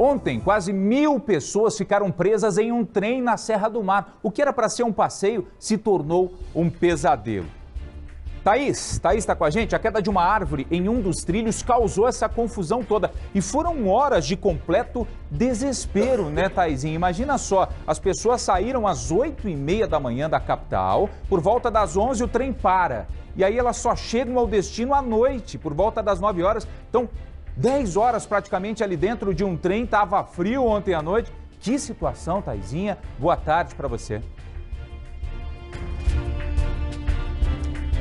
Ontem, quase 1000 pessoas ficaram presas em um trem na Serra do Mar. O que era para ser um passeio se tornou um pesadelo. Thaís está com a gente? A queda de uma árvore em um dos trilhos causou essa confusão toda. E foram horas de completo desespero, né, Thaisinha? Imagina só, as pessoas saíram às 8h30 da manhã da capital, por volta das 11 o trem para. E aí elas só chegam ao destino à noite, por volta das 9 horas. Então, 10 horas praticamente ali dentro de um trem, estava frio ontem à noite. Que situação, Thaisinha. Boa tarde para você.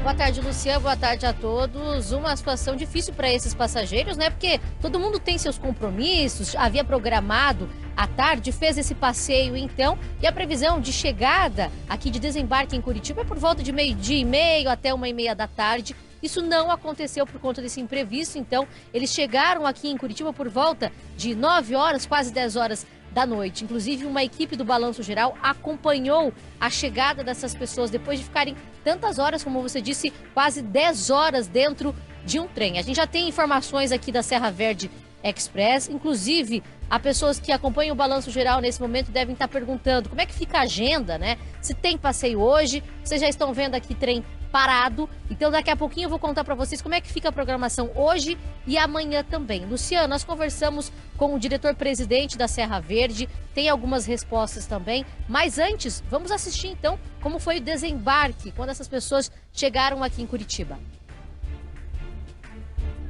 Boa tarde, Luciano. Boa tarde a todos. Uma situação difícil para esses passageiros, né? Porque todo mundo tem seus compromissos, havia programado à tarde, fez esse passeio então, e a previsão de chegada aqui de desembarque em Curitiba é por volta de 12h30 até 1h30 da tarde. Isso não aconteceu por conta desse imprevisto, então eles chegaram aqui em Curitiba por volta de 9 horas, quase 10 horas da noite. Inclusive, uma equipe do Balanço Geral acompanhou a chegada dessas pessoas depois de ficarem tantas horas, como você disse, quase 10 horas dentro de um trem. A gente já tem informações aqui da Serra Verde Express, inclusive as pessoas que acompanham o Balanço Geral nesse momento devem estar perguntando como é que fica a agenda, né? Se tem passeio hoje, vocês já estão vendo aqui trem parado, então daqui a pouquinho eu vou contar para vocês como é que fica a programação hoje e amanhã também. Luciano, nós conversamos com o diretor-presidente da Serra Verde, tem algumas respostas também, mas antes, vamos assistir então como foi o desembarque, quando essas pessoas chegaram aqui em Curitiba.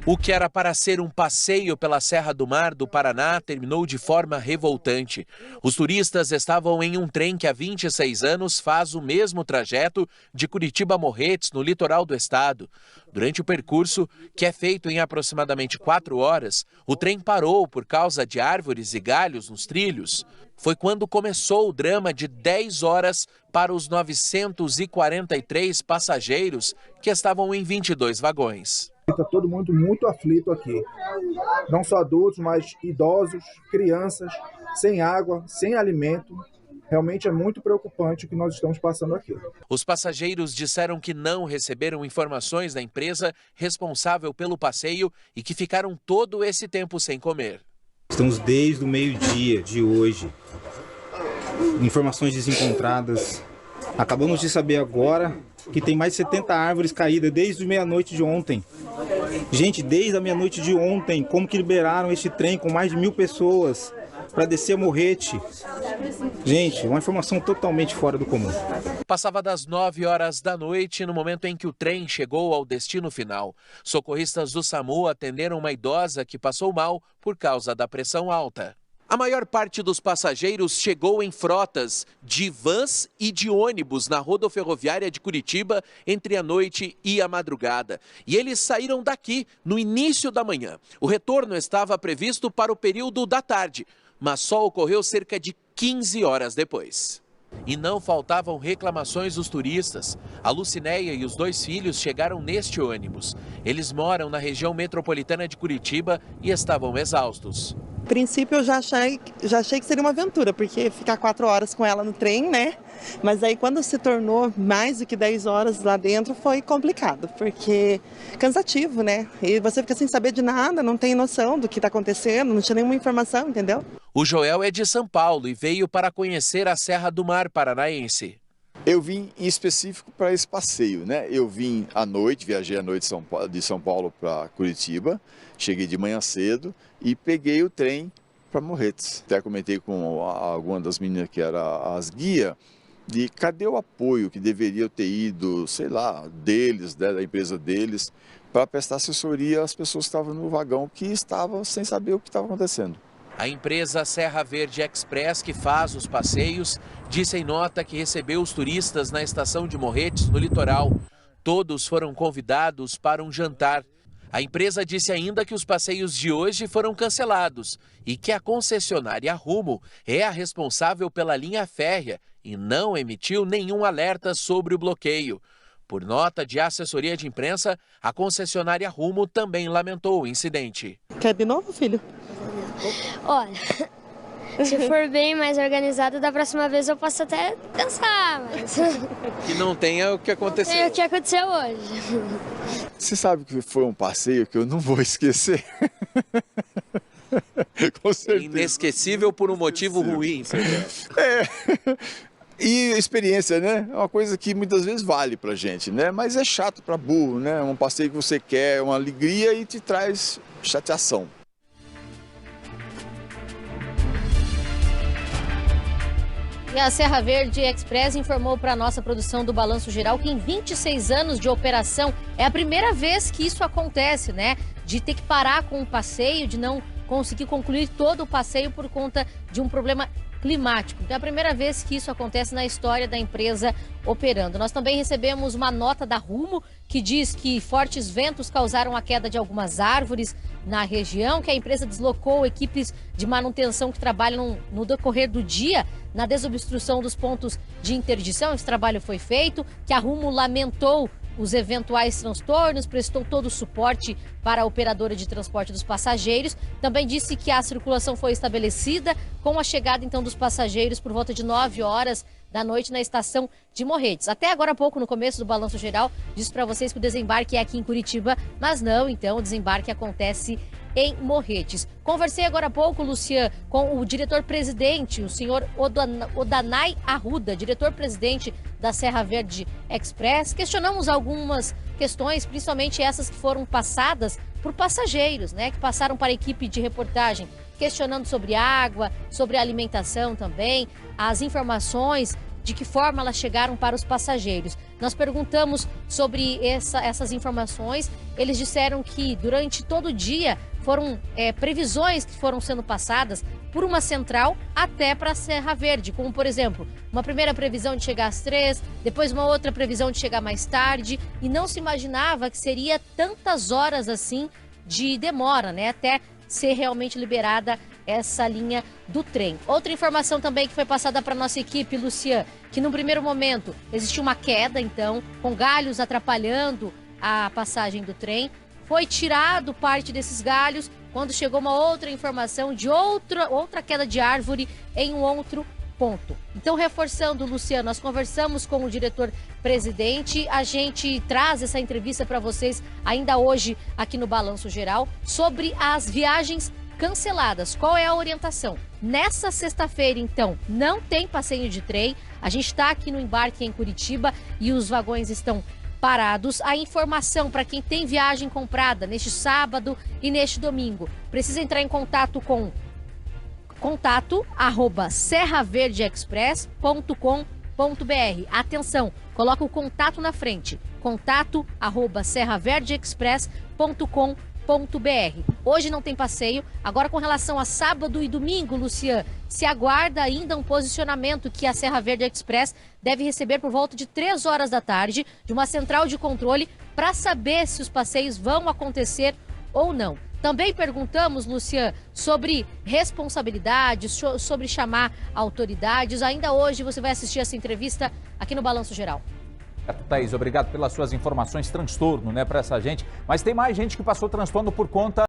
O que era para ser um passeio pela Serra do Mar do Paraná terminou de forma revoltante. Os turistas estavam em um trem que há 26 anos faz o mesmo trajeto de Curitiba a Morretes, no litoral do estado. Durante o percurso, que é feito em aproximadamente 4 horas, o trem parou por causa de árvores e galhos nos trilhos. Foi quando começou o drama de 10 horas para os 943 passageiros que estavam em 22 vagões. Está todo mundo muito aflito aqui, não só adultos, mas idosos, crianças, sem água, sem alimento. Realmente é muito preocupante o que nós estamos passando aqui. Os passageiros disseram que não receberam informações da empresa responsável pelo passeio e que ficaram todo esse tempo sem comer. Estamos desde o meio-dia de hoje. Informações desencontradas. Acabamos de saber agora que tem mais de 70 árvores caídas desde a meia-noite de ontem. Gente, desde a meia-noite de ontem, como que liberaram este trem com mais de 1000 pessoas para descer a Morrete? Gente, uma informação totalmente fora do comum. Passava das 9 horas da noite no momento em que o trem chegou ao destino final. Socorristas do SAMU atenderam uma idosa que passou mal por causa da pressão alta. A maior parte dos passageiros chegou em frotas de vans e de ônibus na rodoferroviária de Curitiba entre a noite e a madrugada. E eles saíram daqui no início da manhã. O retorno estava previsto para o período da tarde, mas só ocorreu cerca de 15 horas depois. E não faltavam reclamações dos turistas. A Lucinéia e os 2 filhos chegaram neste ônibus. Eles moram na região metropolitana de Curitiba e estavam exaustos. A princípio eu já achei que seria uma aventura, porque ficar 4 horas com ela no trem, né? Mas aí quando se tornou mais do que 10 horas lá dentro foi complicado, porque cansativo, né? E você fica sem saber de nada, não tem noção do que está acontecendo, não tinha nenhuma informação, entendeu? O Joel é de São Paulo e veio para conhecer a Serra do Mar paranaense. Eu vim em específico para esse passeio, né? Eu vim à noite, viajei à noite de São Paulo para Curitiba, cheguei de manhã cedo e peguei o trem para Morretes. Até comentei com alguma das meninas que era as guias, de cadê o apoio que deveria ter ido, sei lá, deles, né, da empresa deles, para prestar assessoria às pessoas que estavam no vagão, que estavam sem saber o que estava acontecendo. A empresa Serra Verde Express, que faz os passeios, disse em nota que recebeu os turistas na estação de Morretes, no litoral. Todos foram convidados para um jantar. A empresa disse ainda que os passeios de hoje foram cancelados e que a concessionária Rumo é a responsável pela linha férrea e não emitiu nenhum alerta sobre o bloqueio. Por nota de assessoria de imprensa, a concessionária Rumo também lamentou o incidente. Quer de novo, filho? Olha, se for bem mais organizado, da próxima vez eu posso até pensar, mas... Que não tenha o que aconteceu. É o que aconteceu hoje. Você sabe que foi um passeio que eu não vou esquecer. Com certeza. Inesquecível por um motivo ruim, seu Gelson. E experiência, né? É uma coisa que muitas vezes vale pra gente, né? Mas é chato pra burro, né? Um passeio que você quer, uma alegria e te traz chateação. E a Serra Verde Express informou para a nossa produção do Balanço Geral que em 26 anos de operação é a primeira vez que isso acontece, né? De ter que parar com o passeio, de não conseguir concluir todo o passeio por conta de um problema climático. Então é a primeira vez que isso acontece na história da empresa operando. Nós também recebemos uma nota da Rumo que diz que fortes ventos causaram a queda de algumas árvores na região, que a empresa deslocou equipes de manutenção que trabalham no decorrer do dia na desobstrução dos pontos de interdição. Esse trabalho foi feito, que a Rumo lamentou os eventuais transtornos, prestou todo o suporte para a operadora de transporte dos passageiros. Também disse que a circulação foi estabelecida com a chegada então dos passageiros por volta de 9 horas da noite na estação de Morretes. Até agora há pouco, no começo do Balanço Geral, disse para vocês que o desembarque é aqui em Curitiba, mas não, então o desembarque acontece em Morretes. Conversei agora há pouco, Lucian, com o diretor-presidente, o senhor Odanay Arruda, diretor-presidente da Serra Verde Express. Questionamos algumas questões, principalmente essas que foram passadas por passageiros, né, que passaram para a equipe de reportagem, questionando sobre água, sobre alimentação também, as informações, de que forma elas chegaram para os passageiros. Nós perguntamos sobre essas informações, eles disseram que durante todo o dia foram previsões que foram sendo passadas por uma central até para a Serra Verde, como por exemplo, uma primeira previsão de chegar às 3, depois uma outra previsão de chegar mais tarde, e não se imaginava que seria tantas horas assim de demora, né, até ser realmente liberada essa linha do trem. Outra informação também que foi passada para nossa equipe, Lucian, que no primeiro momento existiu uma queda, então, com galhos atrapalhando a passagem do trem. Foi tirado parte desses galhos quando chegou uma outra informação de outra queda de árvore em um outro ponto. Então, reforçando, Luciano, nós conversamos com o diretor-presidente, a gente traz essa entrevista para vocês ainda hoje aqui no Balanço Geral sobre as viagens canceladas. Qual é a orientação? Nessa sexta-feira, então, não tem passeio de trem. A gente está aqui no embarque em Curitiba e os vagões estão parados. A informação para quem tem viagem comprada neste sábado e neste domingo, precisa entrar em contato com contato@serraverdeexpress.com.br. Atenção, coloca o contato na frente. contato@serraverdeexpress.com.br. Hoje não tem passeio. Agora, com relação a sábado e domingo, Lucian, se aguarda ainda um posicionamento que a Serra Verde Express deve receber por volta de 3 horas da tarde de uma central de controle para saber se os passeios vão acontecer ou não. Também perguntamos, Lucian, sobre responsabilidades, sobre chamar autoridades. Ainda hoje você vai assistir essa entrevista aqui no Balanço Geral. Thaís, obrigado pelas suas informações. Transtorno, né, para essa gente. Mas tem mais gente que passou transtorno por conta